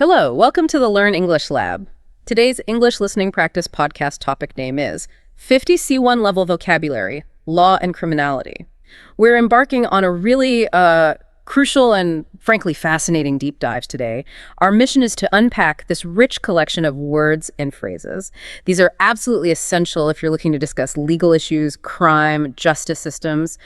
Hello, welcome to the Learn English Lab. Today's English listening practice podcast topic name is 50 C1 level vocabulary, Law and Criminality. We're embarking on a really crucial and frankly fascinating deep dive today. Our mission is to unpack this rich collection of words and phrases. These are absolutely essential if you're looking to discuss legal issues, crime, justice systems,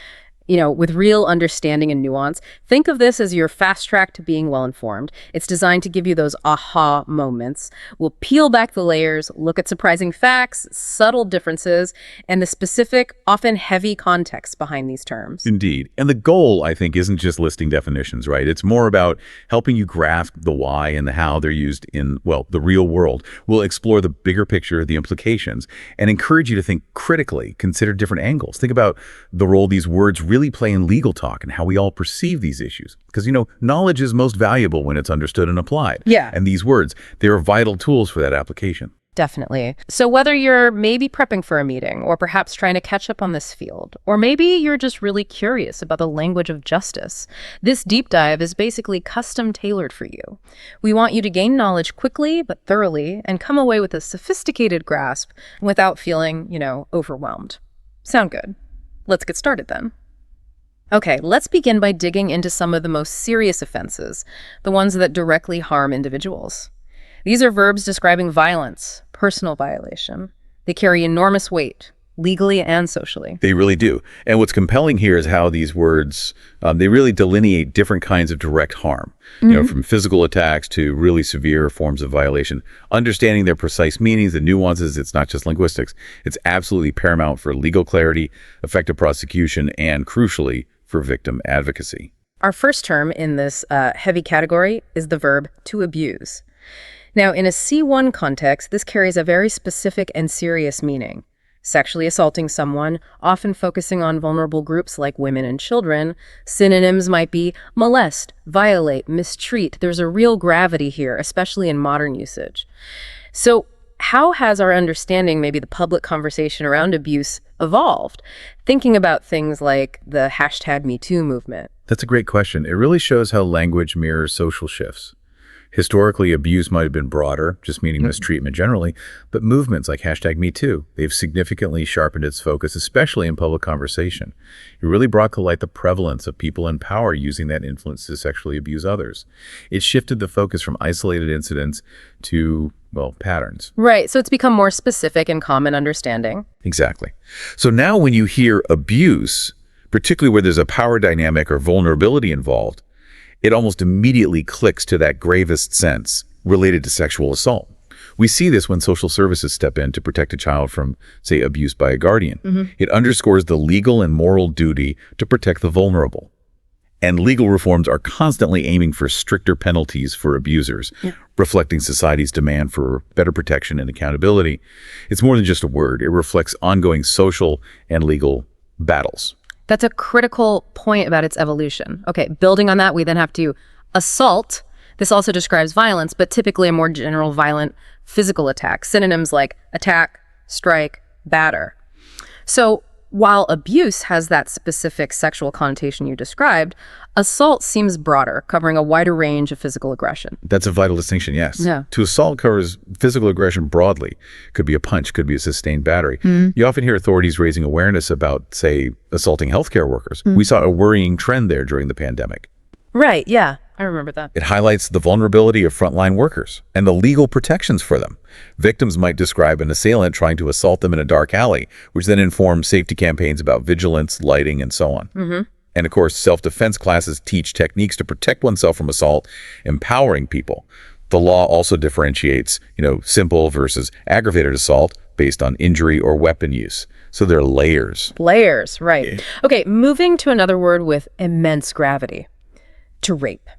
with real understanding and nuance. Think of this as your fast track to being well-informed. It's designed to give you those aha moments. We'll peel back the layers, look at surprising facts, subtle differences, and the specific, often heavy context behind these terms. Indeed. And the goal, I think, isn't just listing definitions, right? It's more about helping you grasp the why and the how they're used in, the real world. We'll explore the bigger picture, the implications, and encourage you to think critically, consider different angles. Think about the role these words really play in legal talk and how we all perceive these issues. Because, knowledge is most valuable when it's understood and applied. Yeah. And these words, they're vital tools for that application. Definitely. So whether you're maybe prepping for a meeting or perhaps trying to catch up on this field, or maybe you're just really curious about the language of justice, this deep dive is basically custom tailored for you. We want you to gain knowledge quickly but thoroughly and come away with a sophisticated grasp without feeling, overwhelmed. Sound good? Let's get started then. Okay, let's begin by digging into some of the most serious offenses, the ones that directly harm individuals. These are verbs describing violence, personal violation. They carry enormous weight, legally and socially. They really do. And what's compelling here is how these words, they really delineate different kinds of direct harm, from physical attacks to really severe forms of violation. Understanding their precise meanings, the nuances, it's not just linguistics. It's absolutely paramount for legal clarity, effective prosecution, and crucially, for victim advocacy. Our first term in this heavy category is the verb to abuse. Now, in a C1 context, this carries a very specific and serious meaning. Sexually assaulting someone, often focusing on vulnerable groups like women and children. Synonyms might be molest, violate, mistreat. There's a real gravity here, especially in modern usage. So how has our understanding, maybe the public conversation around abuse, evolved? Thinking about things like the #MeToo movement. That's a great question. It really shows how language mirrors social shifts. Historically, abuse might have been broader, just meaning mistreatment generally, but movements like #MeToo, they've significantly sharpened its focus, especially in public conversation. It really brought to light the prevalence of people in power using that influence to sexually abuse others. It shifted the focus from isolated incidents to, patterns. Right, so it's become more specific and common understanding. Exactly. So now when you hear abuse, particularly where there's a power dynamic or vulnerability involved, it almost immediately clicks to that gravest sense related to sexual assault. We see this when social services step in to protect a child from, say, abuse by a guardian. It underscores the legal and moral duty to protect the vulnerable. And legal reforms are constantly aiming for stricter penalties for abusers, reflecting society's demand for better protection and accountability. It's more than just a word. It reflects ongoing social and legal battles. That's a critical point about its evolution. Okay, building on that, we then have to assault. This also describes violence, but typically a more general violent physical attack. Synonyms like attack, strike, batter. So while abuse has that specific sexual connotation you described, assault seems broader, covering a wider range of physical aggression. That's a vital distinction, yes. Yeah. To assault covers physical aggression broadly. Could be a punch, could be a sustained battery. You often hear authorities raising awareness about, say, assaulting healthcare workers. We saw a worrying trend there during the pandemic. Right, yeah. I remember that. It highlights the vulnerability of frontline workers and the legal protections for them. Victims might describe an assailant trying to assault them in a dark alley, which then informs safety campaigns about vigilance, lighting, and so on. And of course, self-defense classes teach techniques to protect oneself from assault, empowering people. The law also differentiates, simple versus aggravated assault based on injury or weapon use. So there are layers. Layers, right. Okay, moving to another word with immense gravity, to rape.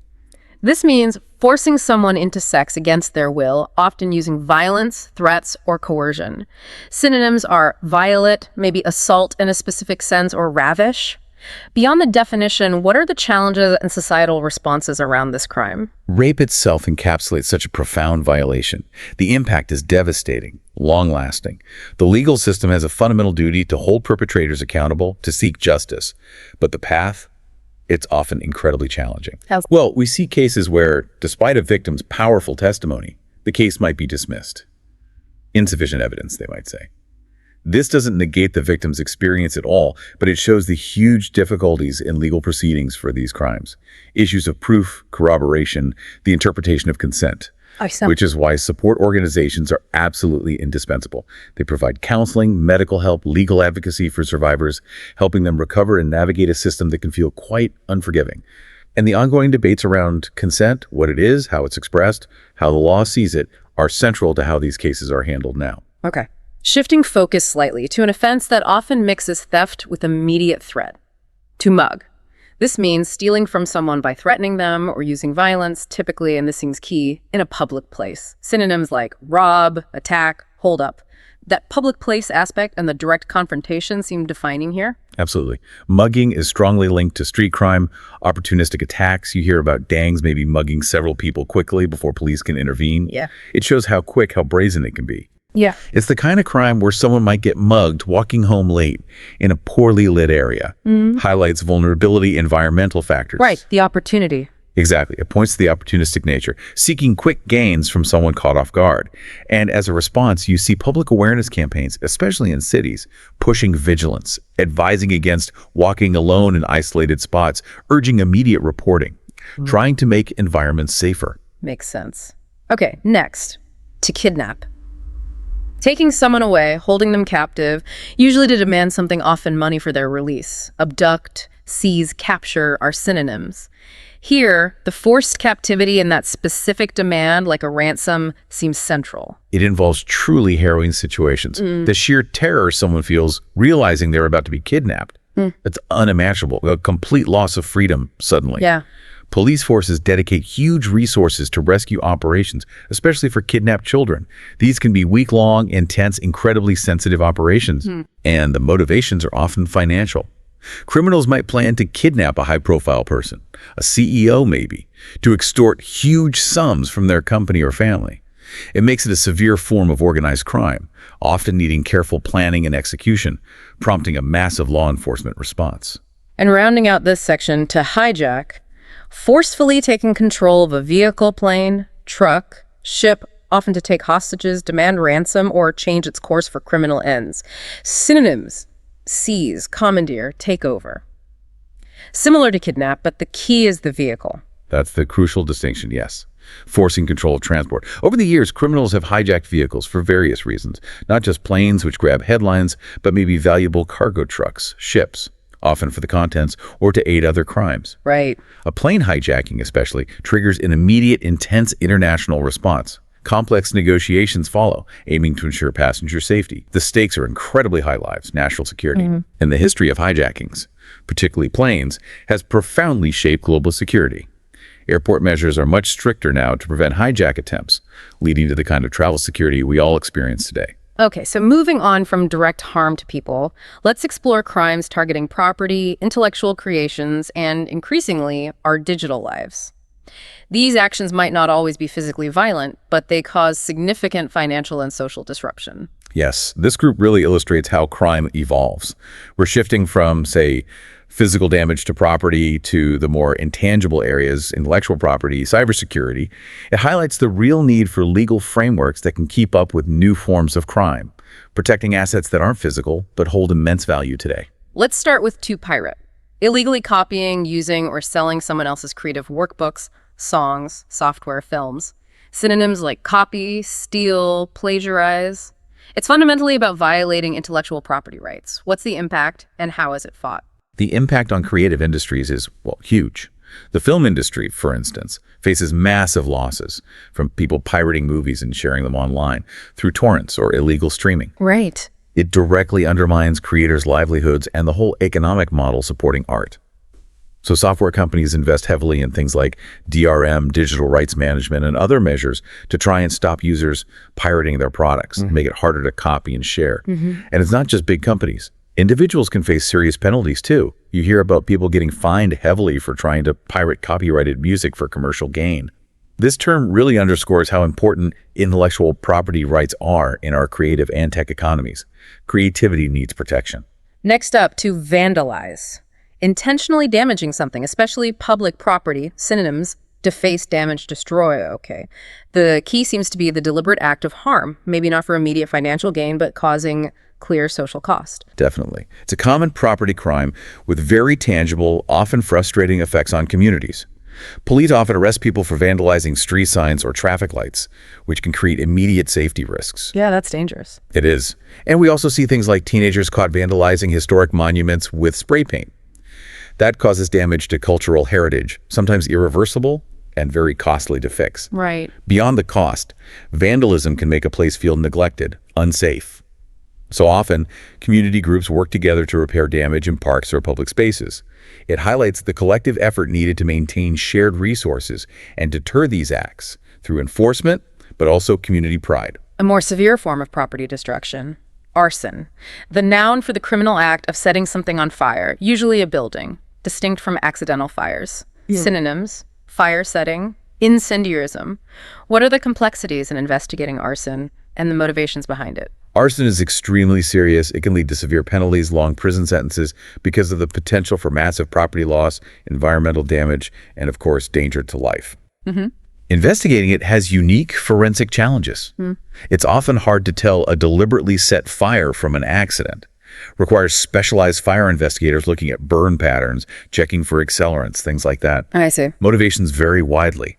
This means forcing someone into sex against their will, often using violence, threats, or coercion. Synonyms are violate, maybe assault in a specific sense, or ravish. Beyond the definition, what are the challenges and societal responses around this crime? Rape itself encapsulates such a profound violation. The impact is devastating, long-lasting. The legal system has a fundamental duty to hold perpetrators accountable, to seek justice. But the path, it's often incredibly challenging. How- Well, we see cases where, despite a victim's powerful testimony, the case might be dismissed. Insufficient evidence, they might say. This doesn't negate the victim's experience at all, but it shows the huge difficulties in legal proceedings for these crimes. Issues of proof, corroboration, the interpretation of consent, which is why support organizations are absolutely indispensable. They provide counseling, medical help, legal advocacy for survivors, helping them recover and navigate a system that can feel quite unforgiving. And the ongoing debates around consent, what it is, how it's expressed, how the law sees it, are central to how these cases are handled now. Okay. Shifting focus slightly to an offense that often mixes theft with immediate threat. To mug. This means stealing from someone by threatening them or using violence, typically, and this seems key, in a public place. Synonyms like rob, attack, hold up. That public place aspect and the direct confrontation seem defining here. Absolutely. Mugging is strongly linked to street crime, opportunistic attacks. You hear about gangs maybe mugging several people quickly before police can intervene. Yeah. It shows how quick, how brazen it can be. Yeah. It's the kind of crime where someone might get mugged walking home late in a poorly lit area. Highlights vulnerability, environmental factors. Right, the opportunity. Exactly. It points to the opportunistic nature, seeking quick gains from someone caught off guard. And as a response, you see public awareness campaigns, especially in cities, pushing vigilance, advising against walking alone in isolated spots, urging immediate reporting, trying to make environments safer. Makes sense. Okay, next, to kidnap. Taking someone away, holding them captive, usually to demand something, often money for their release. Abduct, seize, capture are synonyms. Here, the forced captivity and that specific demand, like a ransom, seems central. It involves truly harrowing situations. The sheer terror someone feels realizing they're about to be kidnapped. It's unimaginable. A complete loss of freedom suddenly. Yeah. Police forces dedicate huge resources to rescue operations, especially for kidnapped children. These can be week-long, intense, incredibly sensitive operations, and the motivations are often financial. Criminals might plan to kidnap a high-profile person, a CEO maybe, to extort huge sums from their company or family. It makes it a severe form of organized crime, often needing careful planning and execution, prompting a massive law enforcement response. And rounding out this section, to hijack, forcefully taking control of a vehicle, plane, truck, ship, often to take hostages, demand ransom, or change its course for criminal ends. Synonyms: seize, commandeer, take over. Similar to kidnap, but the key is the vehicle. That's the crucial distinction, yes. Forcing control of transport. Over the years, criminals have hijacked vehicles for various reasons, not just planes which grab headlines, but maybe valuable cargo trucks, ships, often for the contents or to aid other crimes. Right. A plane hijacking especially triggers an immediate, intense international response. Complex negotiations follow, aiming to ensure passenger safety. The stakes are incredibly high: lives, national security. And the history of hijackings, particularly planes, has profoundly shaped global security. Airport measures are much stricter now to prevent hijack attempts, leading to the kind of travel security we all experience today. Okay, so moving on from direct harm to people, let's explore crimes targeting property, intellectual creations, and increasingly, our digital lives. These actions might not always be physically violent, but they cause significant financial and social disruption. Yes, this group really illustrates how crime evolves. We're shifting from, say, physical damage to property to the more intangible areas, intellectual property, cybersecurity. It highlights the real need for legal frameworks that can keep up with new forms of crime, protecting assets that aren't physical but hold immense value today. Let's start with to pirate. Illegally copying, using, or selling someone else's creative workbooks, songs, software, films. Synonyms like copy, steal, plagiarize. It's fundamentally about violating intellectual property rights. What's the impact and how is it fought? The impact on creative industries is, well, huge. The film industry, for instance, faces massive losses from people pirating movies and sharing them online through torrents or illegal streaming. Right. It directly undermines creators' livelihoods and the whole economic model supporting art. So software companies invest heavily in things like DRM, digital rights management, and other measures to try and stop users pirating their products, make it harder to copy and share. And it's not just big companies. Individuals can face serious penalties too. You hear about people getting fined heavily for trying to pirate copyrighted music for commercial gain. This term really underscores how important intellectual property rights are in our creative and tech economies. Creativity needs protection. Next up, to vandalize. Intentionally damaging something, especially public property, synonyms, deface, damage, destroy, okay. The key seems to be the deliberate act of harm, maybe not for immediate financial gain, but causing clear social cost. Definitely. It's a common property crime with very tangible, often frustrating effects on communities. Police often arrest people for vandalizing street signs or traffic lights, which can create immediate safety risks. Yeah, that's dangerous. It is. And we also see things like teenagers caught vandalizing historic monuments with spray paint. That causes damage to cultural heritage, sometimes irreversible and very costly to fix. Right. Beyond the cost, vandalism can make a place feel neglected, unsafe. So often, community groups work together to repair damage in parks or public spaces. It highlights the collective effort needed to maintain shared resources and deter these acts through enforcement, but also community pride. A more severe form of property destruction, arson, the noun for the criminal act of setting something on fire, usually a building, distinct from accidental fires. Yeah. Synonyms, fire setting, incendiarism. What are the complexities in investigating arson and the motivations behind it? Arson is extremely serious. It can lead to severe penalties, long prison sentences because of the potential for massive property loss, environmental damage, and of course, danger to life. Investigating it has unique forensic challenges. It's often hard to tell a deliberately set fire from an accident. Requires specialized fire investigators looking at burn patterns, checking for accelerants, things like that. I see. Motivations vary widely.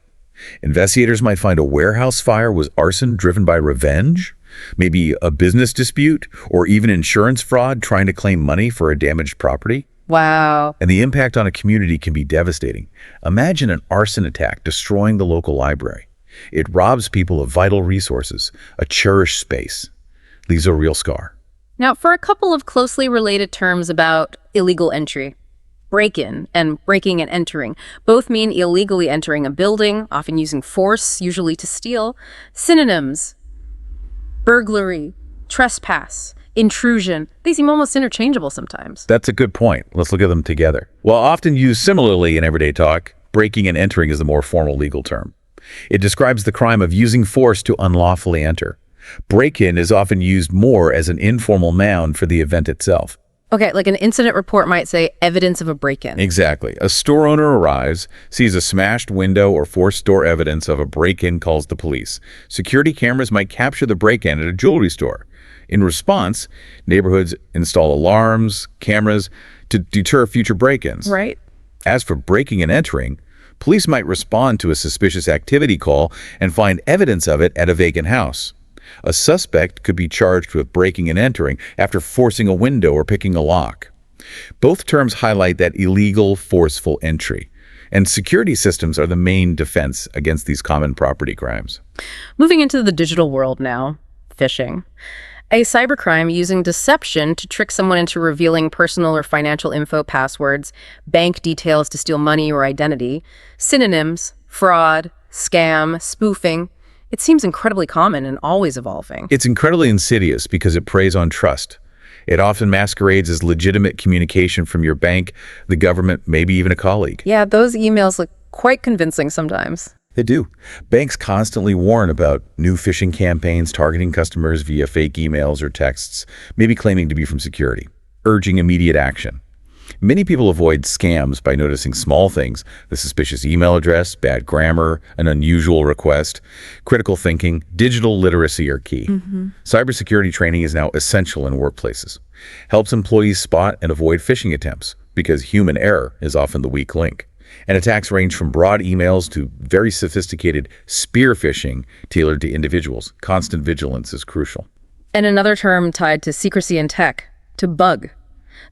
Investigators might find a warehouse fire was arson driven by revenge, maybe a business dispute, or even insurance fraud trying to claim money for a damaged property. Wow. And the impact on a community can be devastating. Imagine an arson attack destroying the local library. It robs people of vital resources, a cherished space, leaves a real scar. Now, for a couple of closely related terms about illegal entry, break-in and breaking and entering both mean illegally entering a building, often using force, usually to steal. Synonyms, burglary, trespass, intrusion, they seem almost interchangeable sometimes. That's a good point. Let's look at them together. While often used similarly in everyday talk, breaking and entering is the more formal legal term. It describes the crime of using force to unlawfully enter. Break-in is often used more as an informal noun for the event itself. Okay, like an incident report might say evidence of a break-in. Exactly. A store owner arrives, sees a smashed window or forced door evidence of a break-in, calls the police. Security cameras might capture the break-in at a jewelry store. In response, neighborhoods install alarms, cameras to deter future break-ins. Right. As for breaking and entering, police might respond to a suspicious activity call and find evidence of it at a vacant house. A suspect could be charged with breaking and entering after forcing a window or picking a lock. Both terms highlight that illegal, forceful entry, and security systems are the main defense against these common property crimes. Moving into the digital world now, phishing. A cybercrime using deception to trick someone into revealing personal or financial info, passwords, bank details to steal money or identity. Synonyms, fraud, scam, spoofing. It seems incredibly common and always evolving. It's incredibly insidious because it preys on trust. It often masquerades as legitimate communication from your bank, the government, maybe even a colleague. Yeah, those emails look quite convincing sometimes. They do. Banks constantly warn about new phishing campaigns targeting customers via fake emails or texts, maybe claiming to be from security, urging immediate action. Many people avoid scams by noticing small things, the suspicious email address, bad grammar, an unusual request. Critical thinking, digital literacy are key. Cybersecurity training is now essential in workplaces. Helps employees spot and avoid phishing attempts because human error is often the weak link. And attacks range from broad emails to very sophisticated spear phishing tailored to individuals. Constant vigilance is crucial. And another term tied to secrecy in tech, to bug.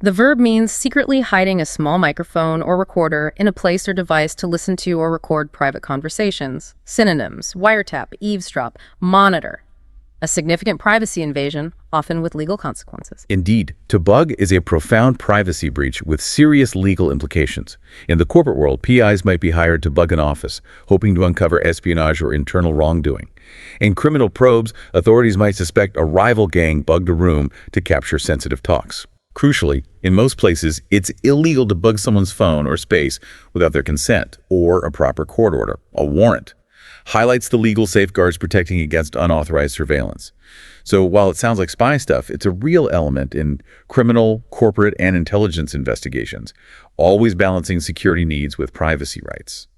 The verb means secretly hiding a small microphone or recorder in a place or device to listen to or record private conversations. Synonyms, wiretap, eavesdrop, monitor. A significant privacy invasion, often with legal consequences. Indeed, to bug is a profound privacy breach with serious legal implications. In the corporate world, PIs might be hired to bug an office, hoping to uncover espionage or internal wrongdoing. In criminal probes, authorities might suspect a rival gang bugged a room to capture sensitive talks. Crucially, in most places, it's illegal to bug someone's phone or space without their consent or a proper court order, a warrant. highlights the legal safeguards protecting against unauthorized surveillance. So while it sounds like spy stuff, it's a real element in criminal, corporate, and intelligence investigations, always balancing security needs with privacy rights.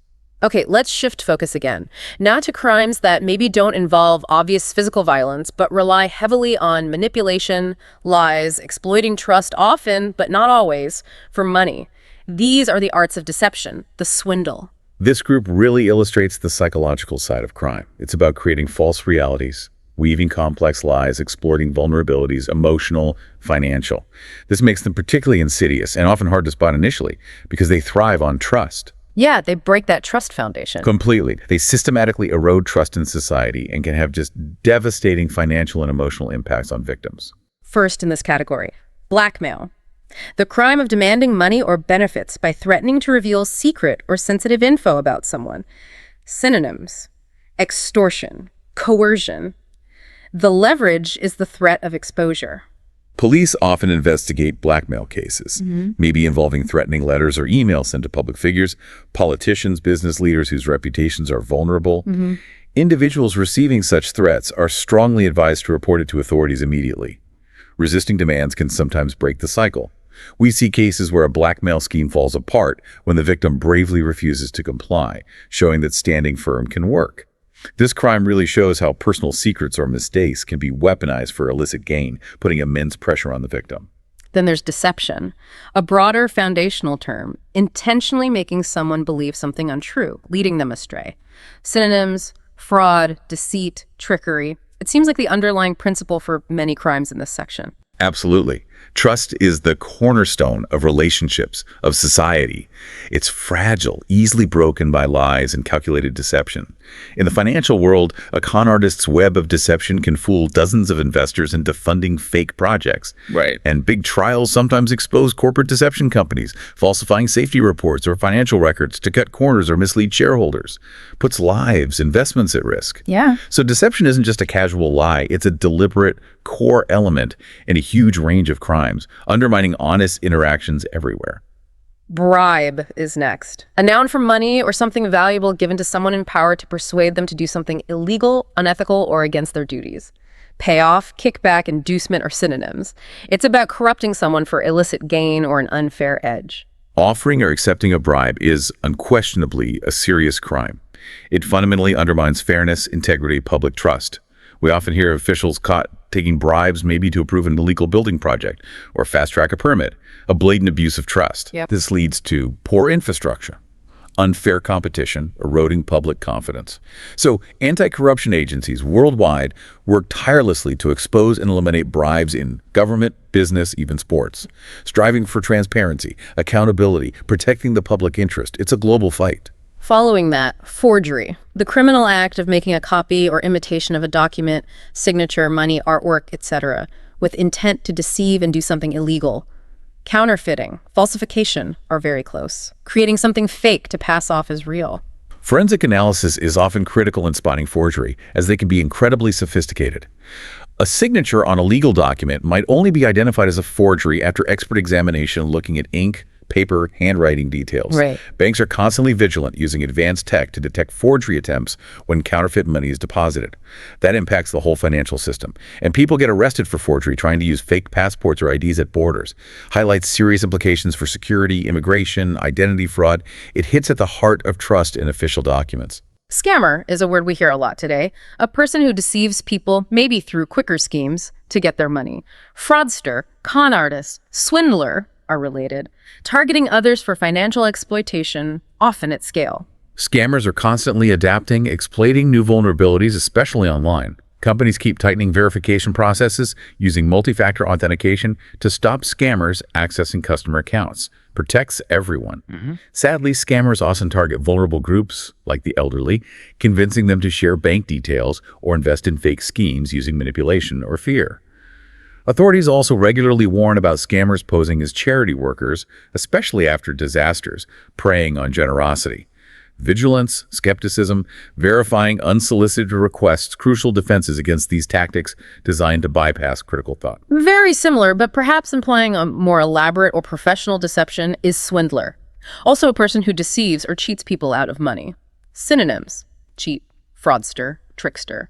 Okay, let's shift focus again. Now to crimes that maybe don't involve obvious physical violence, but rely heavily on manipulation, lies, exploiting trust often, but not always, for money. These are the arts of deception, the swindle. This group really illustrates the psychological side of crime. It's about creating false realities, weaving complex lies, exploiting vulnerabilities, emotional, financial. This makes them particularly insidious and often hard to spot initially because they thrive on trust. Yeah, they break that trust foundation. Completely. They systematically erode trust in society and can have just devastating financial and emotional impacts on victims. First in this category, blackmail. The crime of demanding money or benefits by threatening to reveal secret or sensitive info about someone. Synonyms: extortion, coercion. The leverage is the threat of exposure. Police often investigate blackmail cases, maybe involving threatening letters or emails sent to public figures, politicians, business leaders whose reputations are vulnerable. Individuals receiving such threats are strongly advised to report it to authorities immediately. Resisting demands can sometimes break the cycle. We see cases where a blackmail scheme falls apart when the victim bravely refuses to comply, showing that standing firm can work. This crime really shows how personal secrets or mistakes can be weaponized for illicit gain, putting immense pressure on the victim. Then there's deception, a broader foundational term, intentionally making someone believe something untrue, leading them astray. Synonyms: fraud, deceit, trickery. It seems like the underlying principle for many crimes in this section. Absolutely. Trust is the cornerstone of relationships, of society. It's fragile, easily broken by lies and calculated deception. In the financial world, a con artist's web of deception can fool dozens of investors into funding fake projects. Right. And big trials sometimes expose corporate deception companies, falsifying safety reports or financial records to cut corners or mislead shareholders. Puts lives, investments at risk. Yeah. So deception isn't just a casual lie, it's a deliberate core element in a huge range of crimes, undermining honest interactions everywhere. Bribe is next. A noun for money or something valuable given to someone in power to persuade them to do something illegal, unethical, or against their duties. Payoff, kickback, inducement are synonyms. It's about corrupting someone for illicit gain or an unfair edge. Offering or accepting a bribe is unquestionably a serious crime. It fundamentally undermines fairness, integrity, public trust. We often hear of officials caught taking bribes maybe to approve an illegal building project or fast-track a permit, a blatant abuse of trust. Yep. This leads to poor infrastructure, unfair competition, eroding public confidence. So anti-corruption agencies worldwide work tirelessly to expose and eliminate bribes in government, business, even sports, striving for transparency, accountability, protecting the public interest. It's a global fight. Following that, forgery, the criminal act of making a copy or imitation of a document, signature, money, artwork, etc., with intent to deceive and do something illegal. Counterfeiting, falsification are very close, creating something fake to pass off as real. Forensic analysis is often critical in spotting forgery, as they can be incredibly sophisticated. A signature on a legal document might only be identified as a forgery after expert examination looking at ink, paper, handwriting details. Right. Banks are constantly vigilant, using advanced tech to detect forgery attempts when counterfeit money is deposited. That impacts the whole financial system. And people get arrested for forgery trying to use fake passports or IDs at borders. Highlights serious implications for security, immigration, identity fraud. It hits at the heart of trust in official documents. Scammer is a word we hear a lot today. A person who deceives people, maybe through quicker schemes, to get their money. Fraudster, con artist, swindler are related, targeting others for financial exploitation, often at scale. Scammers are constantly adapting, exploiting new vulnerabilities, especially online. Companies keep tightening verification processes, using multi-factor authentication to stop scammers accessing customer accounts. Protects everyone. Sadly, scammers often target vulnerable groups, like the elderly, convincing them to share bank details or invest in fake schemes using manipulation or fear. Authorities also regularly warn about scammers posing as charity workers, especially after disasters, preying on generosity. Vigilance, skepticism, verifying unsolicited requests, crucial defenses against these tactics designed to bypass critical thought. Very similar, but perhaps implying a more elaborate or professional deception, is swindler. Also a person who deceives or cheats people out of money. Synonyms: cheat, fraudster, trickster.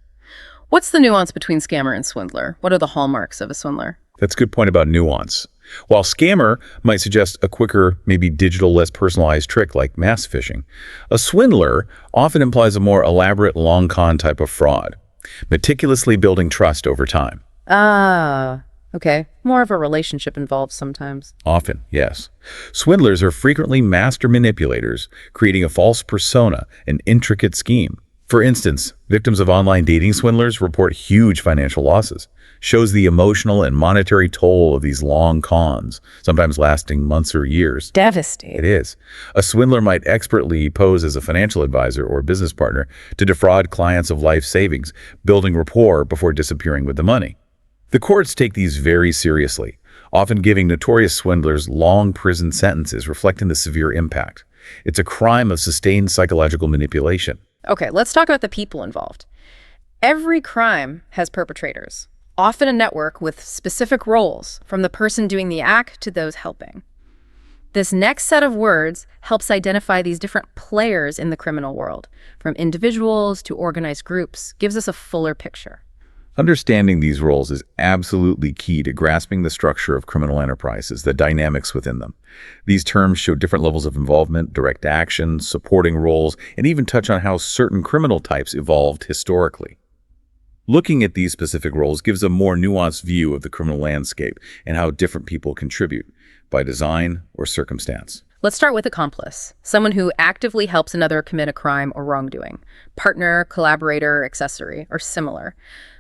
What's the nuance between scammer and swindler? What are the hallmarks of a swindler? That's a good point about nuance. While scammer might suggest a quicker, maybe digital, less personalized trick like mass phishing, a swindler often implies a more elaborate long con type of fraud, meticulously building trust over time. Ah, okay. More of a relationship involved sometimes. Often, yes. Swindlers are frequently master manipulators, creating a false persona, an intricate scheme. For instance, victims of online dating swindlers report huge financial losses. Shows the emotional and monetary toll of these long cons, sometimes lasting months or years. Devastating. It is. A swindler might expertly pose as a financial advisor or business partner to defraud clients of life savings, building rapport before disappearing with the money. The courts take these very seriously, often giving notorious swindlers long prison sentences reflecting the severe impact. It's a crime of sustained psychological manipulation. Okay, let's talk about the people involved. Every crime has perpetrators, often a network with specific roles, from the person doing the act to those helping. This next set of words helps identify these different players in the criminal world, from individuals to organized groups, gives us a fuller picture. Understanding these roles is absolutely key to grasping the structure of criminal enterprises, the dynamics within them. These terms show different levels of involvement, direct action, supporting roles, and even touch on how certain criminal types evolved historically. Looking at these specific roles gives a more nuanced view of the criminal landscape and how different people contribute, by design or circumstance. Let's start with accomplice, someone who actively helps another commit a crime or wrongdoing. Partner, collaborator, accessory, or similar.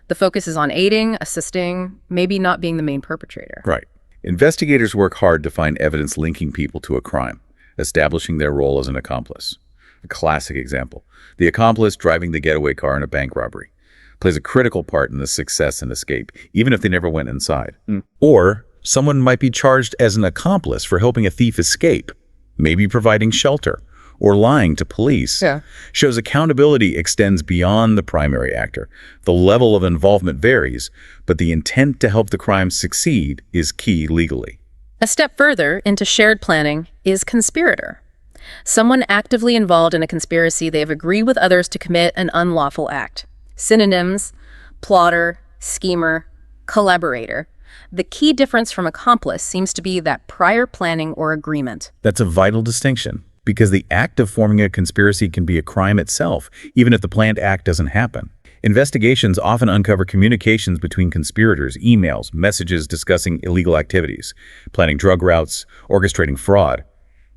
The focus is on aiding, assisting, maybe not being the main perpetrator. Right. Investigators work hard to find evidence linking people to a crime, establishing their role as an accomplice. A classic example, the accomplice driving the getaway car in a bank robbery, plays a critical part in the success and escape, even if they never went inside. Or someone might be charged as an accomplice for helping a thief escape, maybe providing shelter or lying to police. Shows accountability extends beyond the primary actor. The level of involvement varies, but the intent to help the crime succeed is key legally. A step further into shared planning is conspirator. Someone actively involved in a conspiracy they have agreed with others to commit an unlawful act. Synonyms: plotter, schemer, collaborator. The key difference from accomplice seems to be that prior planning or agreement. That's a vital distinction, because the act of forming a conspiracy can be a crime itself, even if the planned act doesn't happen. Investigations often uncover communications between conspirators, emails, messages discussing illegal activities, planning drug routes, orchestrating fraud.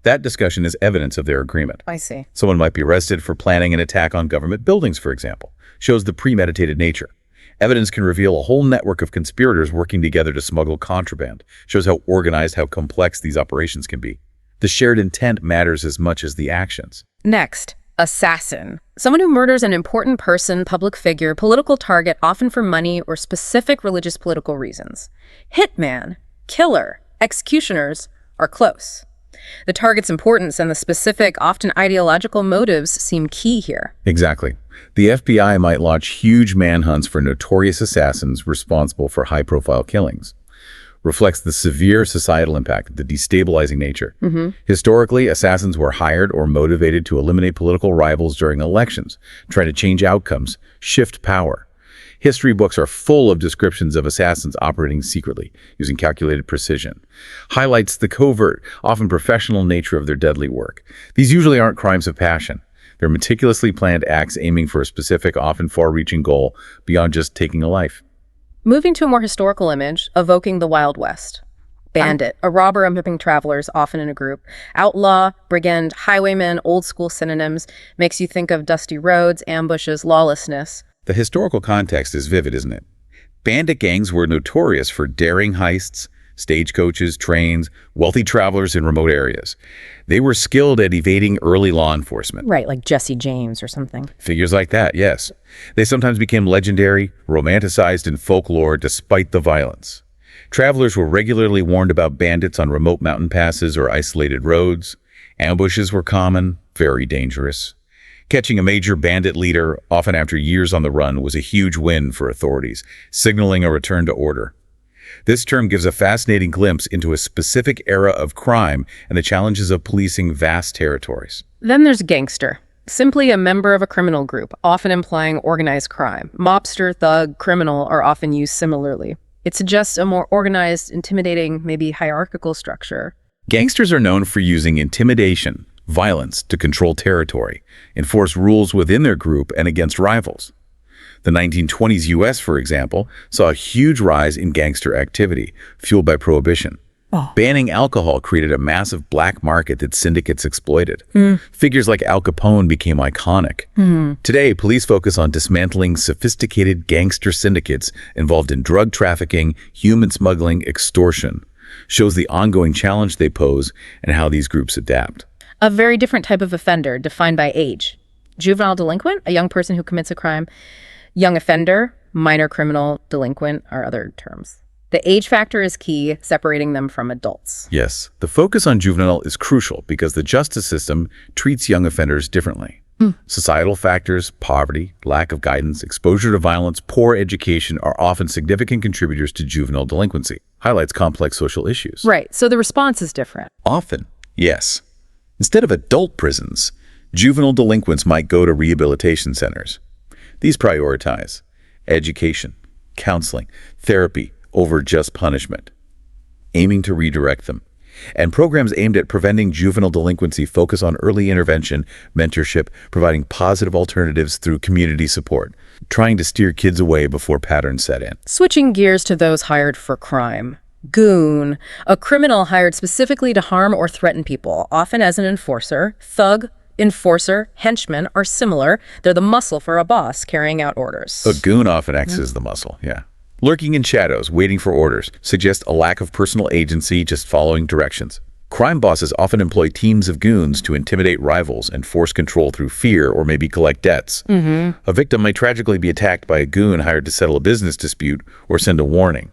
That discussion is evidence of their agreement. I see. Someone might be arrested for planning an attack on government buildings, for example. Shows the premeditated nature. Evidence can reveal a whole network of conspirators working together to smuggle contraband. Shows how organized, how complex these operations can be. The shared intent matters as much as the actions. Next, assassin. Someone who murders an important person, public figure, political target, often for money or specific religious political reasons. Hitman, killer, executioners are close. The target's importance and the specific, often ideological motives seem key here. Exactly. The FBI might launch huge manhunts for notorious assassins responsible for high-profile killings. Reflects the severe societal impact, the destabilizing nature. Historically, assassins were hired or motivated to eliminate political rivals during elections, trying to change outcomes, shift power. History books are full of descriptions of assassins operating secretly, using calculated precision. Highlights the covert, often professional nature of their deadly work. These usually aren't crimes of passion. They're meticulously planned acts aiming for a specific, often far-reaching goal beyond just taking a life. Moving to a more historical image, evoking the Wild West. Bandit, a robber among travelers, often in a group. Outlaw, brigand, highwayman, old-school synonyms, makes you think of dusty roads, ambushes, lawlessness. The historical context is vivid, isn't it? Bandit gangs were notorious for daring heists, stagecoaches, trains, wealthy travelers in remote areas. They were skilled at evading early law enforcement. Right, like Jesse James or something. Figures like that, yes. They sometimes became legendary, romanticized in folklore despite the violence. Travelers were regularly warned about bandits on remote mountain passes or isolated roads. Ambushes were common, very dangerous. Catching a major bandit leader, often after years on the run, was a huge win for authorities, signaling a return to order. This term gives a fascinating glimpse into a specific era of crime and the challenges of policing vast territories. Then there's gangster, Simply a member of a criminal group, often implying organized crime. Mobster, thug, criminal are often used similarly. It suggests a more organized, intimidating, maybe hierarchical structure. Gangsters are known for using intimidation, violence to control territory, enforce rules within their group and against rivals. The 1920s U.S., for example, saw a huge rise in gangster activity, fueled by prohibition. Banning alcohol created a massive black market that syndicates exploited. Figures like Al Capone became iconic. Today, police focus on dismantling sophisticated gangster syndicates involved in drug trafficking, human smuggling, extortion. Shows the ongoing challenge they pose and how these groups adapt. A very different type of offender, defined by age. Juvenile delinquent, a young person who commits a crime. Young offender, minor criminal delinquent are other terms. The age factor is key, separating them from adults. Yes, the focus on juvenile is crucial because the justice system treats young offenders differently. Societal factors, poverty, lack of guidance, exposure to violence, poor education are often significant contributors to juvenile delinquency. Highlights complex social issues. Right, so the response is different. Often, yes. Instead of adult prisons, juvenile delinquents might go to rehabilitation centers. These prioritize education, counseling, therapy over just punishment, aiming to redirect them. And programs aimed at preventing juvenile delinquency focus on early intervention, mentorship, providing positive alternatives through community support, trying to steer kids away before patterns set in. Switching gears to those hired for crime. Goon, a criminal hired specifically to harm or threaten people, often as an enforcer. Thug, enforcer, henchman are similar. They're the muscle for a boss carrying out orders. A goon often acts as the muscle, yeah. Lurking in shadows, waiting for orders, suggests a lack of personal agency, just following directions. Crime bosses often employ teams of goons to intimidate rivals and force control through fear or maybe collect debts. A victim might tragically be attacked by a goon hired to settle a business dispute or send a warning.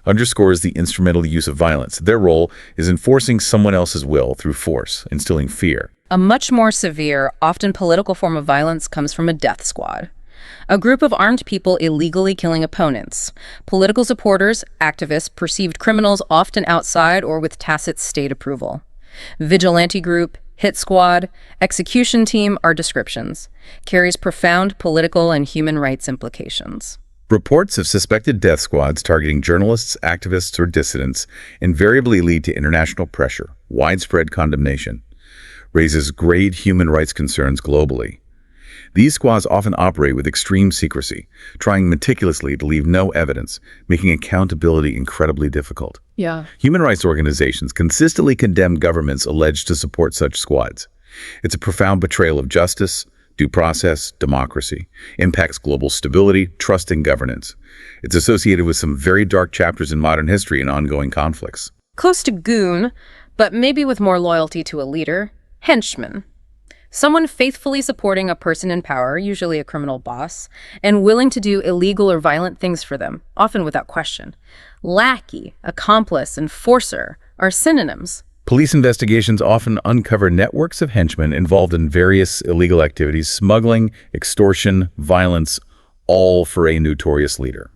Underscores the instrumental use of violence. Their role is enforcing someone else's will through force, instilling fear. A much more severe, often political form of violence comes from a death squad. A group of armed people illegally killing opponents. Political supporters, activists, perceived criminals often outside or with tacit state approval. Vigilante group, hit squad, execution team are descriptions. Carries profound political and human rights implications. Reports of suspected death squads targeting journalists, activists, or dissidents invariably lead to international pressure, widespread condemnation. Raises grave human rights concerns globally. These squads often operate with extreme secrecy, trying meticulously to leave no evidence, making accountability incredibly difficult. Human rights organizations consistently condemn governments alleged to support such squads. It's a profound betrayal of justice, due process, democracy, impacts global stability, trust, and governance. It's associated with some very dark chapters in modern history and ongoing conflicts. Close to goon, but maybe with more loyalty to a leader. Henchman. Someone faithfully supporting a person in power, usually a criminal boss, and willing to do illegal or violent things for them, often without question. Lackey, accomplice, enforcer are synonyms. Police investigations often uncover networks of henchmen involved in various illegal activities, smuggling, extortion, violence, all for a notorious leader.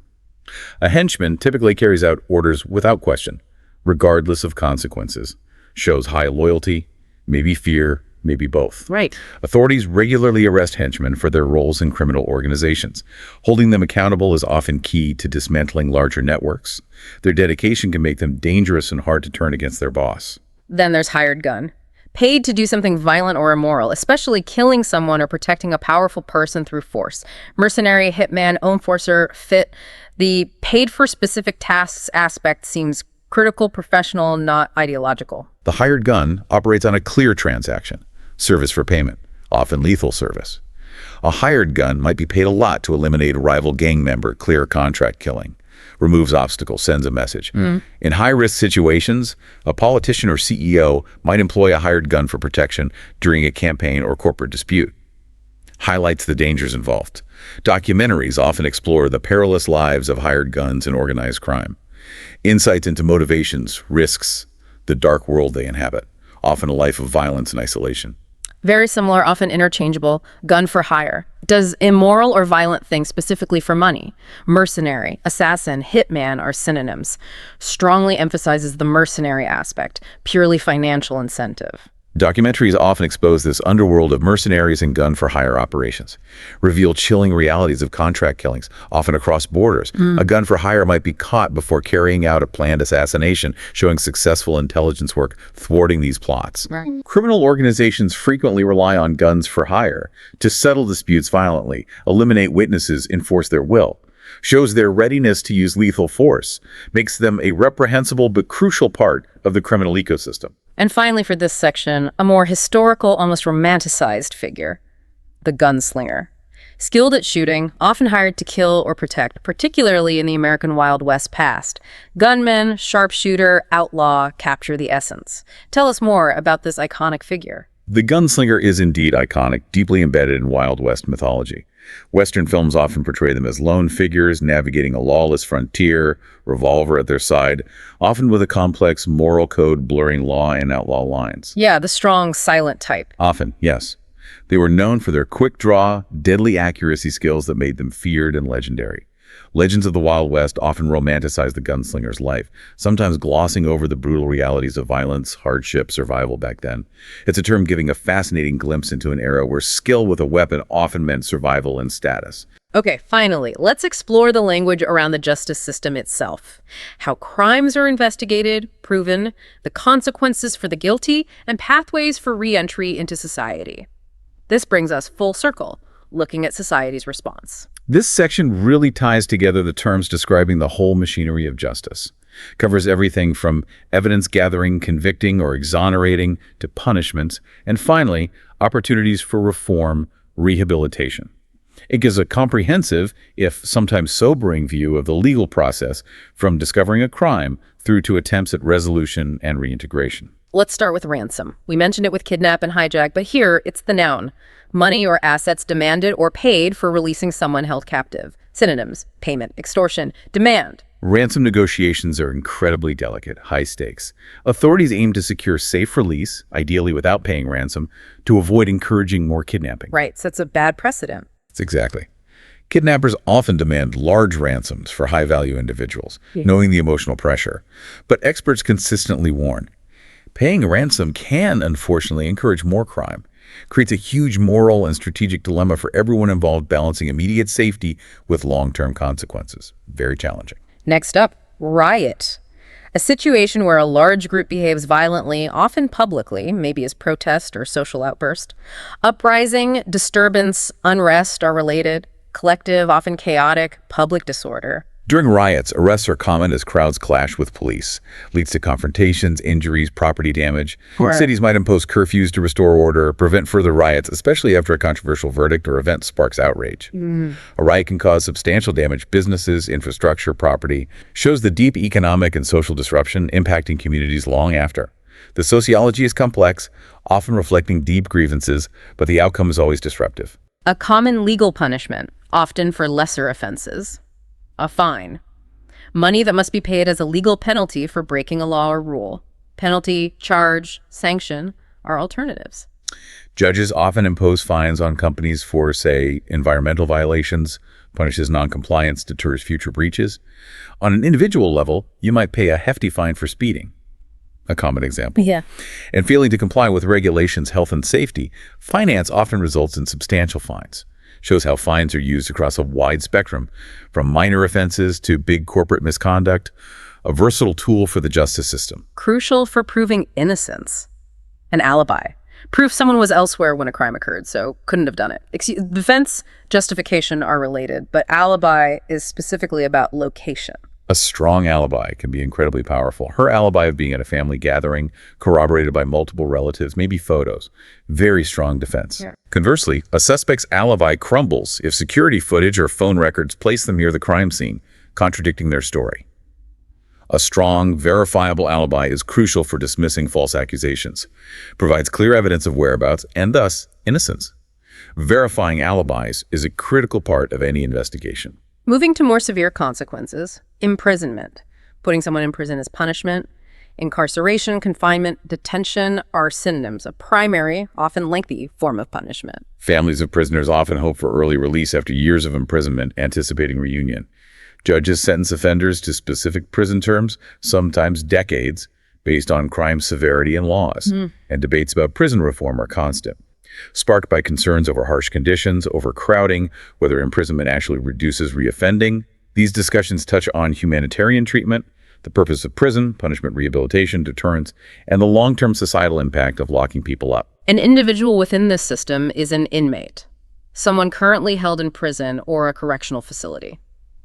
A henchman typically carries out orders without question, regardless of consequences. Shows high loyalty, maybe fear, maybe both. Right. Authorities regularly arrest henchmen for their roles in criminal organizations. Holding them accountable is often key to dismantling larger networks. Their dedication can make them dangerous and hard to turn against their boss. Then there's hired gun. Paid to do something violent or immoral, especially killing someone or protecting a powerful person through force. Mercenary, hitman, enforcer, fit. The paid for specific tasks aspect seems critical, professional, not ideological. The hired gun operates on a clear transaction. Service for payment, often lethal service. A hired gun might be paid a lot to eliminate a rival gang member, clear contract killing. Removes obstacles, sends a message. In high-risk situations, a politician or CEO might employ a hired gun for protection during a campaign or corporate dispute. Highlights the dangers involved. Documentaries often explore the perilous lives of hired guns in organized crime. Insights into motivations, risks, the dark world they inhabit, often a life of violence and isolation. Very similar, often interchangeable, gun for hire. Does immoral or violent things specifically for money. Mercenary, assassin, hitman are synonyms. Strongly emphasizes the mercenary aspect, purely financial incentive. Documentaries often expose this underworld of mercenaries and gun-for-hire operations, reveal chilling realities of contract killings, often across borders. A gun for hire might be caught before carrying out a planned assassination, showing successful intelligence work thwarting these plots. Right. Criminal organizations frequently rely on guns for hire to settle disputes violently, eliminate witnesses, enforce their will. Shows their readiness to use lethal force, makes them a reprehensible but crucial part of the criminal ecosystem. And finally, for this section, a more historical, almost romanticized figure, the gunslinger. Skilled at shooting, often hired to kill or protect, particularly in the American Wild West past. Gunman, sharpshooter, outlaw capture the essence. Tell us more about this iconic figure. The gunslinger is indeed iconic, deeply embedded in Wild West mythology. Western films often portray them as lone figures navigating a lawless frontier, revolver at their side, often with a complex moral code blurring law and outlaw lines. Yeah, the strong, silent type. Often, yes. They were known for their quick draw, deadly accuracy skills that made them feared and legendary. Legends of the Wild West often romanticize the gunslinger's life, sometimes glossing over the brutal realities of violence, hardship, survival back then. It's a term giving a fascinating glimpse into an era where skill with a weapon often meant survival and status. Okay, finally, let's explore the language around the justice system itself. How crimes are investigated, proven, the consequences for the guilty, and pathways for re-entry into society. This brings us full circle, looking at society's response. This section really ties together the terms describing the whole machinery of justice. Covers everything from evidence gathering, convicting, or exonerating to punishments, and finally, opportunities for reform, rehabilitation. It gives a comprehensive, if sometimes sobering view of the legal process from discovering a crime through to attempts at resolution and reintegration. Let's start with ransom. We mentioned it with kidnap and hijack, but here it's the noun. Money or assets demanded or paid for releasing someone held captive. Synonyms: payment, extortion, demand. Ransom negotiations are incredibly delicate, high stakes. Authorities aim to secure safe release, ideally without paying ransom, to avoid encouraging more kidnapping. Right, sets a bad precedent. Exactly. Kidnappers often demand large ransoms for high-value individuals, knowing the emotional pressure. But experts consistently warn, paying a ransom can, unfortunately, encourage more crime. Creates a huge moral and strategic dilemma for everyone involved, balancing immediate safety with long-term consequences. Very challenging. Next up, riot. A situation where a large group behaves violently, often publicly, maybe as protest or social outburst. Uprising, disturbance, unrest are related. Collective, often chaotic, public disorder. During riots, arrests are common as crowds clash with police. Leads to confrontations, injuries, property damage. Right. Cities might impose curfews to restore order, prevent further riots, especially after a controversial verdict or event sparks outrage. A riot can cause substantial damage, businesses, infrastructure, property. Shows the deep economic and social disruption impacting communities long after. The sociology is complex, often reflecting deep grievances, but the outcome is always disruptive. A common legal punishment, often for lesser offenses. A fine. Money that must be paid as a legal penalty for breaking a law or rule. Penalty, charge, sanction are alternatives. Judges often impose fines on companies for, say, environmental violations, punishes noncompliance, deters future breaches. On an individual level, you might pay a hefty fine for speeding. A common example. Yeah. And failing to comply with regulations, health and safety, finance often results in substantial fines. Shows how fines are used across a wide spectrum, from minor offenses to big corporate misconduct, a versatile tool for the justice system. Crucial for proving innocence. An alibi. Proof someone was elsewhere when a crime occurred, so couldn't have done it. Defense, justification are related, but alibi is specifically about location. A strong alibi can be incredibly powerful. Her alibi of being at a family gathering, corroborated by multiple relatives, maybe photos. Very strong defense. Yeah. Conversely, a suspect's alibi crumbles if security footage or phone records place them near the crime scene, contradicting their story. A strong, verifiable alibi is crucial for dismissing false accusations. Provides clear evidence of whereabouts and thus innocence. Verifying alibis is a critical part of any investigation. Moving to more severe consequences, imprisonment. Putting someone in prison as punishment. Incarceration, confinement, detention are synonyms, a primary, often lengthy form of punishment. Families of prisoners often hope for early release after years of imprisonment, anticipating reunion. Judges sentence offenders to specific prison terms, sometimes decades, based on crime severity and laws, and debates about prison reform are constant, sparked by concerns over harsh conditions, overcrowding, whether imprisonment actually reduces reoffending. These discussions touch on humanitarian treatment, the purpose of prison, punishment, rehabilitation, deterrence, and the long-term societal impact of locking people up. An individual within this system is an inmate, someone currently held in prison or a correctional facility.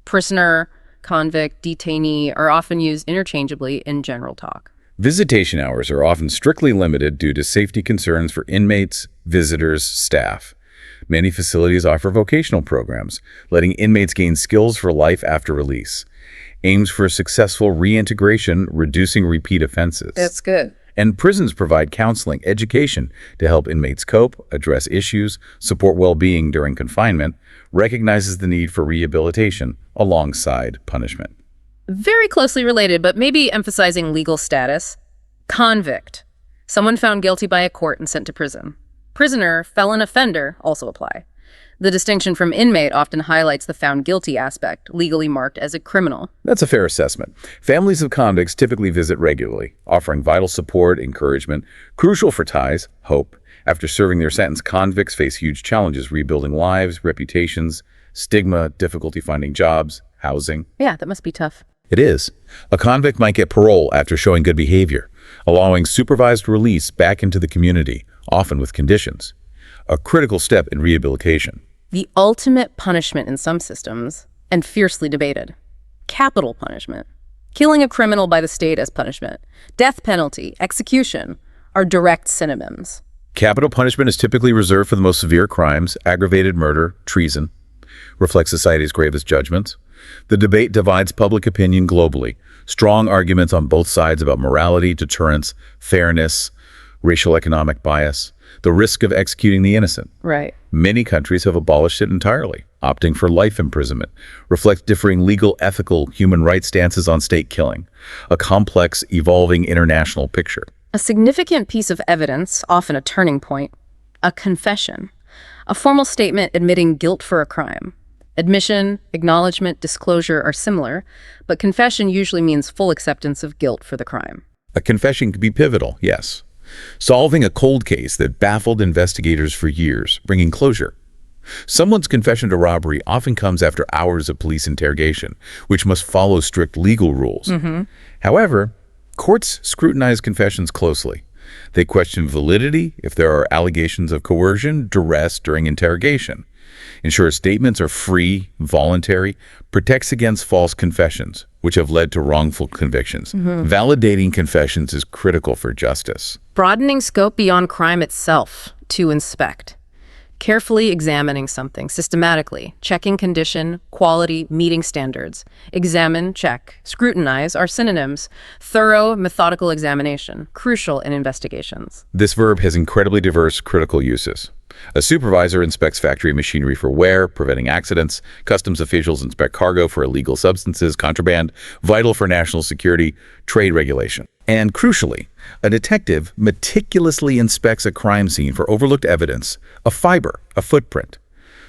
Prisoner, convict, detainee are often used interchangeably in general talk. Visitation hours are often strictly limited due to safety concerns for inmates, visitors, staff. Many facilities offer vocational programs, letting inmates gain skills for life after release. Aims for successful reintegration, reducing repeat offenses. That's good. And prisons provide counseling, education to help inmates cope, address issues, support well-being during confinement, recognizes the need for rehabilitation alongside punishment. Very closely related, but maybe emphasizing legal status. Convict, someone found guilty by a court and sent to prison. Prisoner, felon offender also apply. The distinction from inmate often highlights the found guilty aspect, legally marked as a criminal. That's a fair assessment. Families of convicts typically visit regularly, offering vital support, encouragement, crucial for ties, hope. After serving their sentence, convicts face huge challenges rebuilding lives, reputations, stigma, difficulty finding jobs, housing. Yeah, that must be tough. It is. A convict might get parole after showing good behavior, allowing supervised release back into the community, often with conditions. A critical step in rehabilitation. The ultimate punishment in some systems, and fiercely debated. Capital punishment. Killing a criminal by the state as punishment. Death penalty, execution, are direct synonyms. Capital punishment is typically reserved for the most severe crimes, aggravated murder, treason, reflects society's gravest judgments. The debate divides public opinion globally. Strong arguments on both sides about morality, deterrence, fairness, racial economic bias, the risk of executing the innocent. Right. Many countries have abolished it entirely, opting for life imprisonment, reflect differing legal, ethical, human rights stances on state killing, a complex, evolving international picture. A significant piece of evidence, often a turning point, a confession, a formal statement admitting guilt for a crime. Admission, acknowledgement, disclosure are similar, but confession usually means full acceptance of guilt for the crime. A confession could be pivotal, yes. Solving a cold case that baffled investigators for years, bringing closure. Someone's confession to robbery often comes after hours of police interrogation, which must follow strict legal rules. However, courts scrutinize confessions closely. They question validity if there are allegations of coercion, duress during interrogation. Ensure statements are free, voluntary, protects against false confessions, which have led to wrongful convictions. Validating confessions is critical for justice. Broadening scope beyond crime itself to inspect. Carefully examining something systematically, checking condition, quality, meeting standards. Examine, check, scrutinize are synonyms. Thorough, methodical examination, crucial in investigations. This verb has incredibly diverse critical uses. A supervisor inspects factory machinery for wear, preventing accidents. Customs officials inspect cargo for illegal substances, contraband, vital for national security, trade regulation. And crucially, a detective meticulously inspects a crime scene for overlooked evidence, a fiber, a footprint.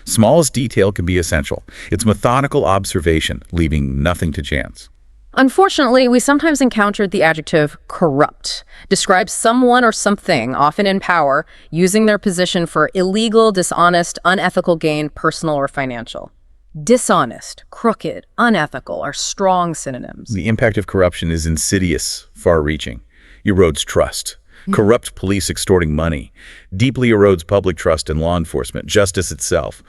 Smallest detail can be essential. It's methodical observation, leaving nothing to chance. Unfortunately, we sometimes encountered the adjective corrupt, describes someone or something, often in power, using their position for illegal, dishonest, unethical gain, personal or financial. Dishonest, crooked, unethical are strong synonyms. The impact of corruption is insidious, far-reaching. Erodes trust. Corrupt police extorting money. Deeply erodes public trust in law enforcement, justice itself.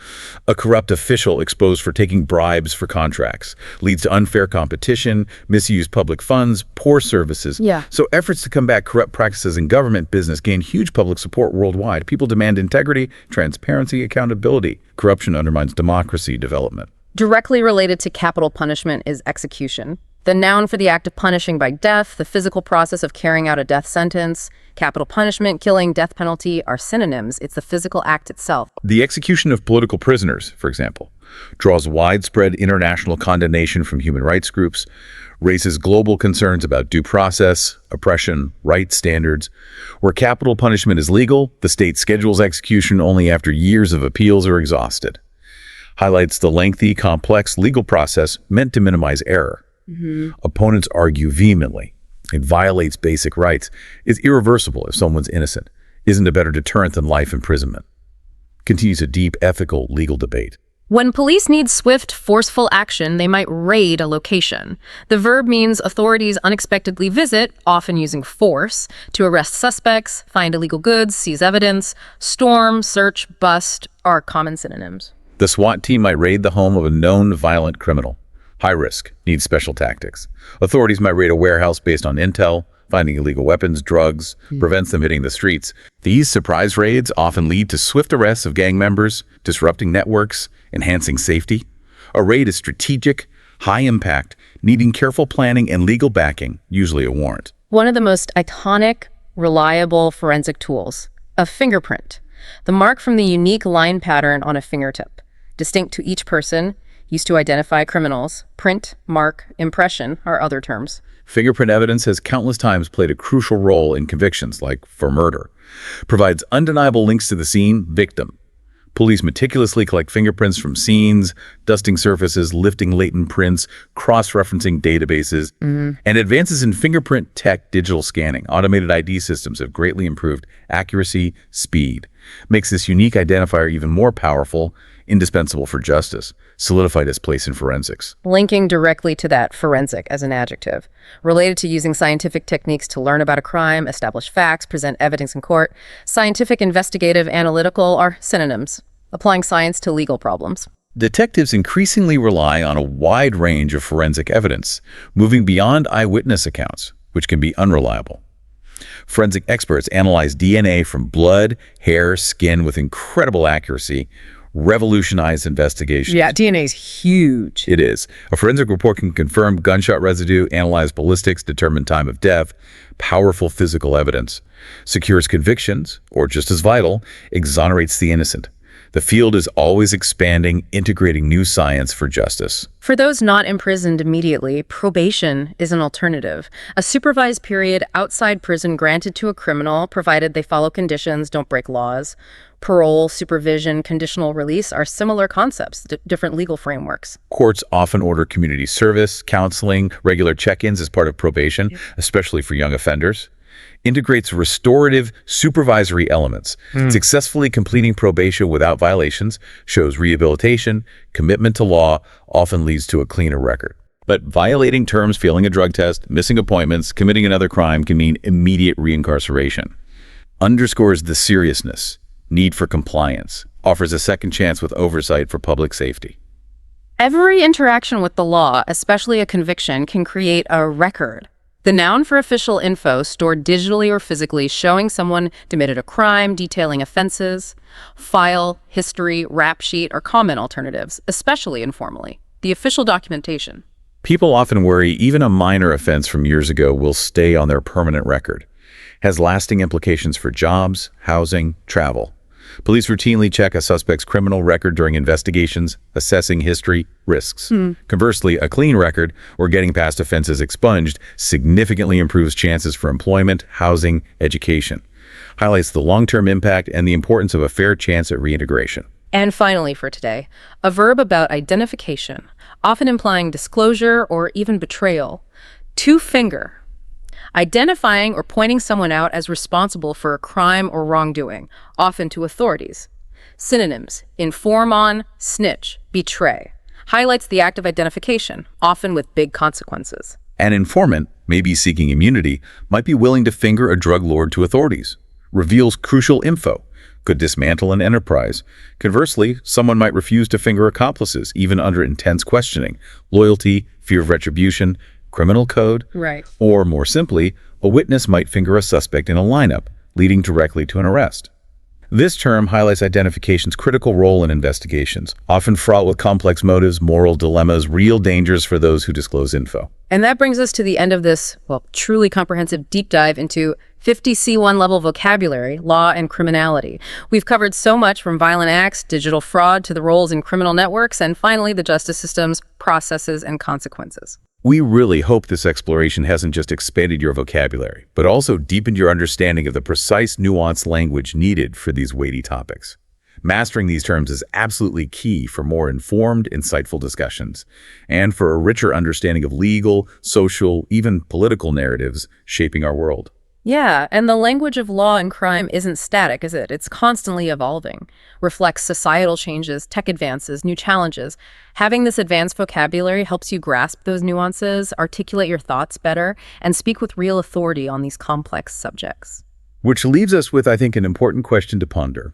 A corrupt official exposed for taking bribes for contracts. Leads to unfair competition, misused public funds, poor services. So efforts to combat corrupt practices in government business gain huge public support worldwide. People demand integrity, transparency, accountability. Corruption undermines democracy development. Directly related to capital punishment is execution. The noun for the act of punishing by death, the physical process of carrying out a death sentence. Capital punishment, killing, death penalty are synonyms. It's the physical act itself. The execution of political prisoners, for example, draws widespread international condemnation from human rights groups, raises global concerns about due process, oppression, rights standards. Where capital punishment is legal, the state schedules execution only after years of appeals are exhausted. Highlights the lengthy, complex legal process meant to minimize error. Opponents argue vehemently. It violates basic rights, is irreversible if someone's innocent, isn't a better deterrent than life imprisonment. Continues a deep ethical legal debate. When police need swift, forceful action, they might raid a location. The verb means authorities unexpectedly visit, often using force, to arrest suspects, find illegal goods, seize evidence. Storm, search, bust are common synonyms. The SWAT team might raid the home of a known violent criminal. High risk, needs special tactics. Authorities might raid a warehouse based on intel, finding illegal weapons, drugs, prevents them hitting the streets. These surprise raids often lead to swift arrests of gang members, disrupting networks, enhancing safety. A raid is strategic, high impact, needing careful planning and legal backing, usually a warrant. One of the most iconic, reliable forensic tools, a fingerprint. The mark from the unique line pattern on a fingertip, distinct to each person, used to identify criminals. Print, mark, impression are other terms. Fingerprint evidence has countless times played a crucial role in convictions, like for murder. Provides undeniable links to the scene, victim. Police meticulously collect fingerprints from scenes, dusting surfaces, lifting latent prints, cross-referencing databases, and advances in fingerprint tech digital scanning. Automated ID systems have greatly improved accuracy, speed. Makes this unique identifier even more powerful, indispensable for justice, solidified its place in forensics. Linking directly to that, forensic as an adjective, related to using scientific techniques to learn about a crime, establish facts, present evidence in court. Scientific, investigative, analytical are synonyms, applying science to legal problems. Detectives increasingly rely on a wide range of forensic evidence, moving beyond eyewitness accounts, which can be unreliable. Forensic experts analyze DNA from blood, hair, skin with incredible accuracy, revolutionized investigations. Yeah, DNA is huge. It is. A forensic report can confirm gunshot residue, analyze ballistics, determine time of death, powerful physical evidence, secures convictions, or just as vital, exonerates the innocent. The field is always expanding, integrating new science for justice. For those not imprisoned immediately, probation is an alternative. A supervised period outside prison granted to a criminal, provided they follow conditions, don't break laws. Parole, supervision, conditional release are similar concepts, different legal frameworks. Courts often order community service, counseling, regular check-ins as part of probation, especially for young offenders. Integrates restorative, supervisory elements. Successfully completing probation without violations shows rehabilitation, commitment to law, often leads to a cleaner record. But violating terms, failing a drug test, missing appointments, committing another crime can mean immediate reincarceration. Underscores the seriousness, need for compliance, offers a second chance with oversight for public safety. Every interaction with the law, especially a conviction, can create a record. The noun for official info stored digitally or physically showing someone committed a crime, detailing offenses. File, history, rap sheet are common alternatives, especially informally. The official documentation. People often worry even a minor offense from years ago will stay on their permanent record. Has lasting implications for jobs, housing, travel. Police routinely check a suspect's criminal record during investigations, assessing history, risks. Conversely, a clean record, or getting past offenses expunged, significantly improves chances for employment, housing, education. Highlights the long-term impact and the importance of a fair chance at reintegration. And finally for today, a verb about identification, often implying disclosure or even betrayal. To finger. Identifying or pointing someone out as responsible for a crime or wrongdoing, often to authorities. Synonyms: inform on, snitch, betray. Highlights the act of identification, often with big consequences. An informant, maybe seeking immunity, might be willing to finger a drug lord to authorities. Reveals crucial info. Could dismantle an enterprise. Conversely, someone might refuse to finger accomplices, even under intense questioning. Loyalty, fear of retribution, criminal code. Right. Or more simply, a witness might finger a suspect in a lineup, leading directly to an arrest. This term highlights identification's critical role in investigations, often fraught with complex motives, moral dilemmas, real dangers for those who disclose info. And that brings us to the end of this, truly comprehensive deep dive into 50 C1 level vocabulary, law and criminality. We've covered so much from violent acts, digital fraud, to the roles in criminal networks, and finally the justice system's processes and consequences. We really hope this exploration hasn't just expanded your vocabulary, but also deepened your understanding of the precise, nuanced language needed for these weighty topics. Mastering these terms is absolutely key for more informed, insightful discussions, and for a richer understanding of legal, social, even political narratives shaping our world. Yeah, and the language of law and crime isn't static, is it? It's constantly evolving, reflects societal changes, tech advances, new challenges. Having this advanced vocabulary helps you grasp those nuances, articulate your thoughts better, and speak with real authority on these complex subjects. Which leaves us with, I think, an important question to ponder.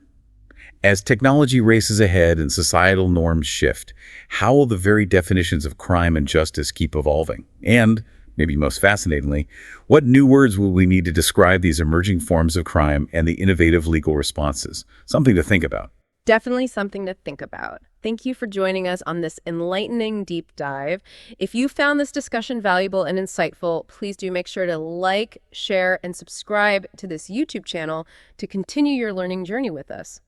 As technology races ahead and societal norms shift, how will the very definitions of crime and justice keep evolving? And, maybe most fascinatingly, what new words will we need to describe these emerging forms of crime and the innovative legal responses? Something to think about. Definitely something to think about. Thank you for joining us on this enlightening deep dive. If you found this discussion valuable and insightful, please do make sure to like, share, and subscribe to this YouTube channel to continue your learning journey with us.